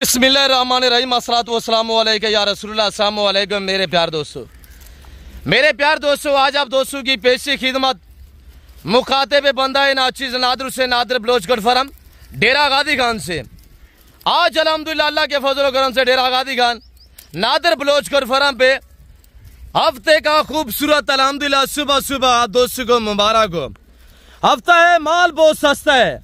बिस्मिल्लाहिर्रहमानिर्रहीम अस्सलातु वस्सलामु अलैका या रसूलुल्लाह। अस्सलामु अलैकुम मेरे प्यार दोस्तों, आज आप दोस्तों की पेशी खिदमत मुखातिब बंदा नाचीज़ नादर से नादर बलोच गढ़फरम डेरा गादी खान से। आज अल्हम्दुलिल्लाह अल्लाह के फजल करम से डेरा गादी खान नादर बलोच गढ़फरम पे हफ्ते का खूबसूरत अल्हम्दुलिल्लाह सुबह सुबह आप दोस्तों को मुबारक हो। हफ्ता है, माल बहुत सस्ता है,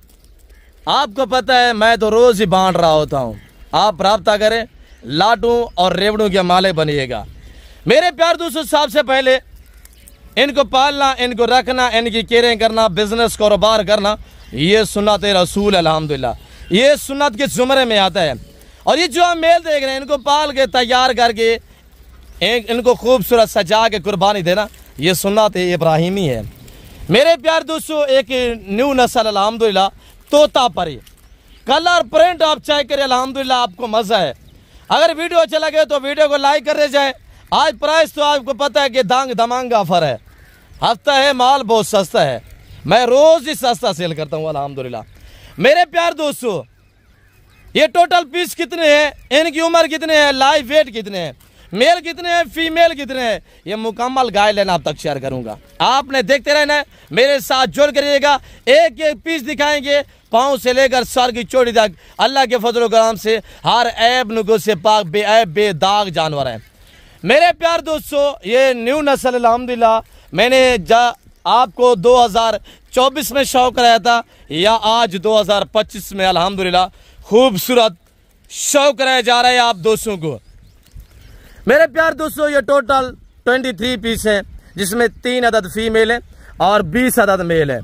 आपको पता है, मैं तो रोज ही बांट रहा होता हूँ। आप राब्ता करें, लाटू और रेवड़ों के मालिक बनिएगा। मेरे प्यार दोस्तों, सबसे पहले इनको पालना, इनको रखना, इनकी केयरिंग करना, बिजनेस कारोबार करना, ये सुन्नत रसूल अल्हम्दुलिल्लाह, ये सुन्नत के जुमरे में आता है। और ये जो हम मेल देख रहे हैं, इनको पाल के तैयार करके इनको खूबसूरत सजा के कुर्बानी देना, ये सुन्नत इब्राहिमी है। मेरे प्यार दोस्तों, एक न्यू नस्ल अल्हम्दुलिल्लाह तोता परी कलर प्रिंट आप चेक करें, अल्हम्दुलिल्लाह आपको मजा है। अगर वीडियो अच्छा लगे तो वीडियो को लाइक कर दे जाए। आज प्राइस तो आपको पता है कि दांग दमांग ऑफर है, हफ्ता है, माल बहुत सस्ता है, मैं रोज ही सस्ता सेल करता हूँ अल्हम्दुलिल्लाह। मेरे प्यार दोस्तों, ये टोटल पीस कितने हैं, इनकी उम्र कितने हैं, लाइव वेट कितने हैं, मेल कितने हैं, फीमेल कितने हैं, ये मुकम्मल गाइडलाइन आप तक शेयर करूंगा। आपने देखते रहना है, मेरे साथ जुड़ करिएगा। एक एक पीस दिखाएंगे, पाँव से लेकर सर की चोटी तक। अल्लाह के फजल करम से हर ऐब नुगो से पाक बेऐब बेदाग जानवर हैं। मेरे प्यार दोस्तों, ये न्यू नस्ल अल्हम्दुलिल्लाह मैंने आपको 2024 में शौक कराया था, या आज 2025 में अल्हम्दुलिल्लाह खूबसूरत शौक कराया जा रहा है आप दोस्तों को। मेरे प्यार दोस्तों, ये टोटल 23 पीस है, जिसमें 3 अदद फीमेल है और 20 अदद मेल है।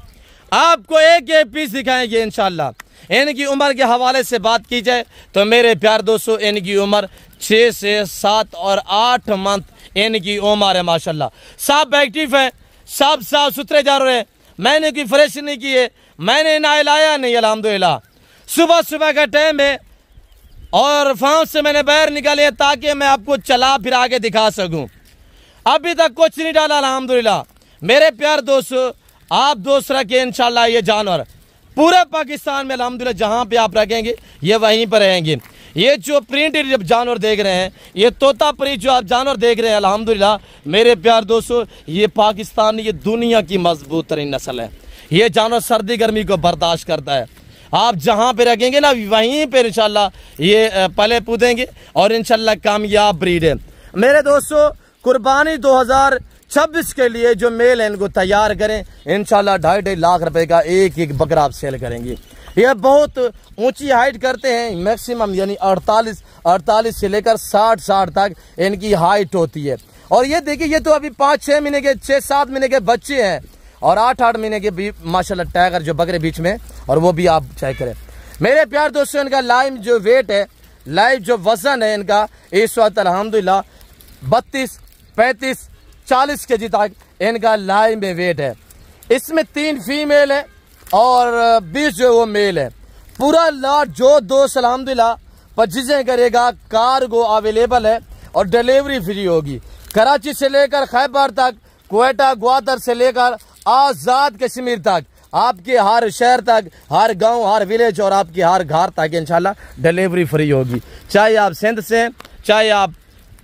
आपको एक एक पीस दिखाएंगे इंशाल्लाह। इनकी उम्र के हवाले से बात की जाए तो मेरे प्यार दोस्तों, इनकी उम्र 6 से 7 और 8 मंथ इनकी उम्र है। माशाल्लाह सब एक्टिव है, सब साफ सुथरे जानवर है। मैंने कोई फ्रेश नहीं की है, मैंने नहलाया नहीं अल्हम्दुलिल्लाह। सुबह सुबह का टाइम है और फार्म से मैंने बाहर निकाले ताकि मैं आपको चला फिरा के दिखा सकूं। अभी तक कुछ नहीं डाला अल्हम्दुलिल्लाह। मेरे प्यार दोस्तों, आप दोस्त रखें इंशाल्लाह, ये जानवर पूरे पाकिस्तान में अल्हम्दुलिल्लाह जहां पे आप रखेंगे ये वहीं पर रहेंगे। ये जो प्रिंटेड जानवर देख रहे हैं, ये तोता परी जो आप जानवर देख रहे हैं अल्हम्दुलिल्लाह, मेरे प्यार दोस्तों, ये पाकिस्तान, ये दुनिया की मजबूत तरीन नस्ल है। ये जानवर सर्दी गर्मी को बर्दाश्त करता है। आप जहां पे रखेंगे ना, वहीं पे इंशाल्लाह ये पले पूदेंगे और इंशाल्लाह कामयाब ब्रीड है। मेरे दोस्तों, कुर्बानी 2026 के लिए जो मेल है, इनको तैयार करें इंशाल्लाह। 2.5 लाख रुपए का एक एक बकरा आप सेल करेंगे। ये बहुत ऊंची हाइट करते हैं, मैक्सिमम यानी 48 से लेकर 60 तक इनकी हाइट होती है। और ये देखिए, ये तो अभी 5-6 महीने के, 6-7 महीने के बच्चे हैं और 8-8 महीने के भी माशाल्लाह टाइगर जो बकरे बीच में, और वो भी आप चेक करें। मेरे प्यार दोस्तों, इनका लाइव जो वेट है, लाइव जो वजन है इनका, इस वक्त अल्हम्दुलिल्लाह 32, 35, 40 केजी तक इनका लाइव में वेट है। इसमें 3 फीमेल है और 20 जो वो मेल है। पूरा लॉट जो दोस्त अल्हम्दुलिल्लाह परचेजिंग करेगा, कार्गो अवेलेबल है और डिलीवरी फ्री होगी। कराची से लेकर खैबर तक, क्वेटा ग्वादर से लेकर आजाद कश्मीर तक, आपके हर शहर तक, हर गांव, हर विलेज और आपके हर घर तक इंशाल्लाह डिलीवरी फ्री होगी। चाहे आप सिंध से हैं, चाहे आप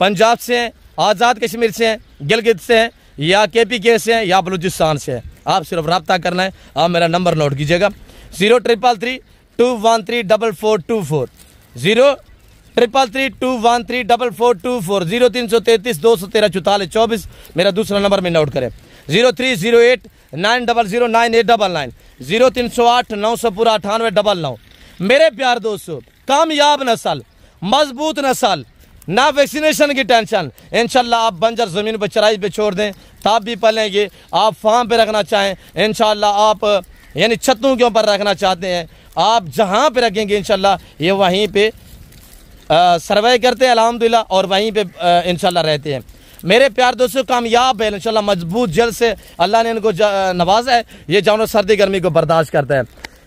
पंजाब से हैं, आज़ाद कश्मीर से हैं, गिलगित से हैं, या KPK से हैं, या बलूचिस्तान से हैं, आप सिर्फ रब्ता करना है। आप मेरा नंबर नोट कीजिएगा, 0333-213-4424, 0333-213-4424, 0333-213-4424 मेरा दूसरा नंबर में नोट करें। 0308-900-9899, 0308-900 पूरा 9899। मेरे प्यार दोस्तों, कामयाब नस्ल, मजबूत नस्ल, ना वैक्सीनेशन की टेंशन। इंशाल्लाह आप बंजर ज़मीन पर चराई पे छोड़ दें तब भी पलेंगे। आप फार्म पे रखना चाहें इंशाल्लाह, आप यानी छतों के ऊपर रखना चाहते हैं, आप जहां पे रखेंगे इंशाल्लाह ये वहीं पे सर्वाइव करते हैं अल्हम्दुलिल्लाह, और वहीं पे इंशाल्लाह रहते हैं। मेरे प्यार दोस्तों, कामयाब है इंशाल्लाह, मजबूत जल से अल्लाह ने इनको नवाजा है। ये जानवर सर्दी गर्मी को बर्दाश्त करता है।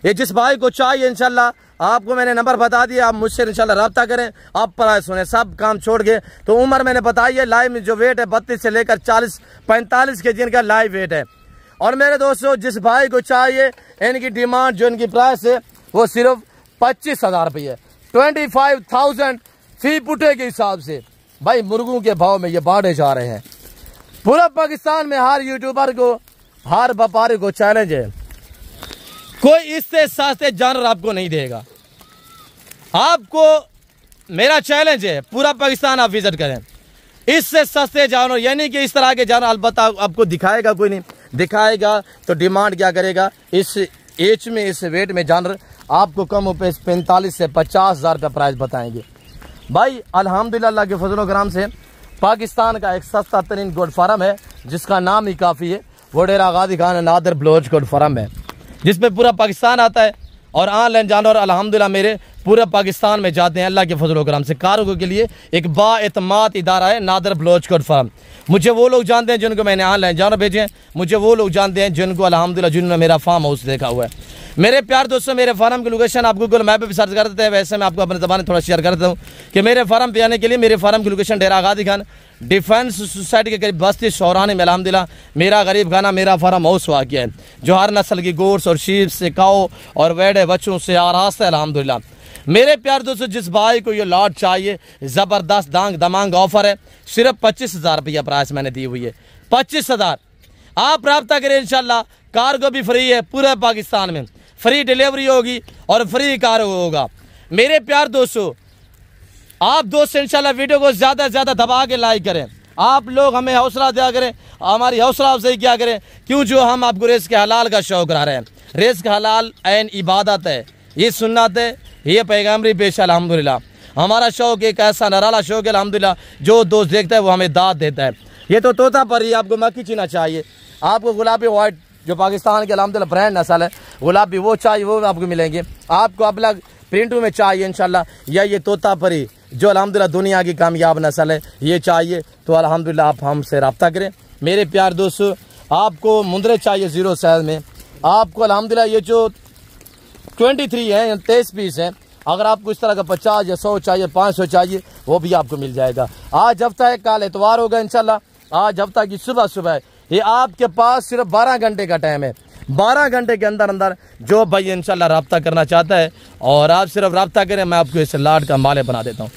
ये जिस भाई को चाहिए इंशाल्लाह, आपको मैंने नंबर बता दिया, आप मुझसे इंशाल्लाह रब्ता करें। आप प्राइस सुने, सब काम छोड़ के, तो उम्र मैंने बताई है। लाइव में जो वेट है 32 से लेकर 40-45 के जिनका लाइव वेट है। और मेरे दोस्तों, जिस भाई को चाहिए, इनकी डिमांड जो इनकी प्राइस है वो सिर्फ 25,000 रुपये है। 25,000 फी पुटे के हिसाब से भाई मुर्गों के भाव में ये बांटे जा रहे हैं। पूरा पाकिस्तान में हर यूट्यूबर को, हर व्यापारी को चैलेंज है, कोई इससे सस्ते जानवर आपको नहीं देगा। आपको मेरा चैलेंज है, पूरा पाकिस्तान आप विजिट करें, इससे सस्ते जानवर, यानी कि इस तरह के जानवर अलबत्ता आपको दिखाएगा कोई नहीं, दिखाएगा तो डिमांड क्या करेगा, इस एज में, इस वेट में जानवर आपको कम रुपये 45 से 50,000 रुपये प्राइस बताएंगे। भाई अल्हम्दुलिल्लाह अल्लाह के फजल कराम से पाकिस्तान का एक सस्ता तरीन गोट फार्म है जिसका नाम ही काफ़ी है, वो डेरा गाजी खान नादिर बलोच गोट फार्म है, जिसमें पूरा पाकिस्तान आता है और ऑनलाइन जानवर अल्हम्दुलिल्लाह मेरे पूरे पाकिस्तान में जाते हैं अल्लाह के फजल करम से। कार्गो के लिए एक बाएतमाद इदारा है नादिर बलोच गोट फार्म। मुझे वो लोग जानते हैं जिनको मैंने ऑनलाइन जानवर भेजे हैं, मुझे वो लोग जानते हैं जिनको अल्हम्दुलिल्लाह जिन्होंने मेरा फार्म हाउस देखा हुआ है। मेरे प्यार दोस्तों, मेरे फार्म की लोकेशन आप गूगल मैप पे भी सर्च कर देते हैं, वैसे मैं आपको अपने ज़बान थोड़ा शेयर कर देता हूँ कि मेरे फार्म पे आने के लिए मेरे फार्म की लोकेशन डेरा गाजी खान डिफेंस सोसाइटी के करीब बस्ती शौरानी में अल्हम्दुलिल्लाह मेरा गरीब खाना मेरा फार्म हाउस वाक़ है, जो हर नस्ल की गोट्स और शीप से काओ और वेड़े बच्चों से आरास्त है अल्हम्दुलिल्लाह। मेरे प्यार दोस्तों, जिस भाई को ये लॉट चाहिए, ज़बरदस्त दांग दमांग ऑफर है, सिर्फ 25,000 रुपया प्राइस मैंने दी हुई है, 25,000। आप रब्ता करें, इंशाल्लाह कार्गो भी फ्री है, पूरे पाकिस्तान में फ्री डिलीवरी होगी और फ्री कार्गो होगा। मेरे प्यार दोस्तों, आप दोस्त इंशाल्लाह वीडियो को ज़्यादा से ज़्यादा दबा के लाइक करें, आप लोग हमें हौसला दिया करें, हमारी हौसला अफजाई क्या करें, क्यों जो हम आपको रिज़्क़ हलाल का शौक़ करा रहे हैं। रिज़्क़ हलाल ऐन इबादत है, ये सुन्नत है, ये पैगम्बरी पेश है अल्हम्दुलिल्लाह। हमारा शौक़ एक ऐसा नराला शौक़ है अल्हम्दुलिल्लाह, जो दोस्त देखता है वो हमें दाद देता है। ये तो तोता पर ही आपको मक्खी चीना चाहिए, आपको गुलाबी वाइट जो पाकिस्तान के अल्हम्दुलिल्लाह ब्रांड नस्ल है गुलाबी वो चाहिए, वो आपको मिलेंगे। आपको अलग प्रिंटू में चाहिए इंशाल्लाह, या ये तोता परी जो अल्हम्दुलिल्लाह दुनिया की कामयाब नस्ल है ये चाहिए, तो अल्हम्दुलिल्लाह आप हमसे रब्ता करें। मेरे प्यार दोस्तों, आपको मुंदरे चाहिए 0 साइज में, आपको अल्हम्दुलिल्लाह ये जो 23 है 23 पीस हैं, अगर आपको इस तरह का 50 या 100 चाहिए, 500 चाहिए, वो भी आपको मिल जाएगा। आज हफ्ता है, कल एतवार होगा इंशाल्लाह, आज हफ्ता की सुबह ये आपके पास सिर्फ 12 घंटे का टाइम है। 12 घंटे के अंदर अंदर जो भाई इंशाल्लाह रब्ता करना चाहता है और आप सिर्फ रब्ता करें, मैं आपको इस लाट का माले बना देता हूँ।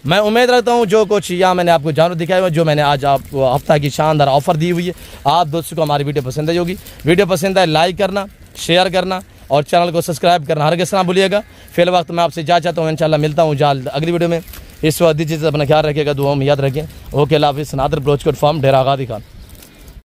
मैं उम्मीद रखता हूँ जो कुछ यहाँ मैंने आपको जानवर दिखाया हुआ, जो मैंने आज आपको हफ्ता की शानदार ऑफर दी हुई है, आप दोस्तों को हमारी वीडियो पसंद आई होगी। वीडियो पसंद आए लाइक करना, शेयर करना और चैनल को सब्सक्राइब करना हरगिज़ ना भूलिएगा। फिर वक्त मैं आपसे जा चाहता हूँ, इंशाल्लाह मिलता हूँ जल्द अगली वीडियो में। इस वक्त दीजिए, अपना ख्याल रखिएगा, दुआ में याद रखें। ओके, अल्लाह हाफ़िज़। नादिर बलोच गोट फार्म डेरा गाजी खान।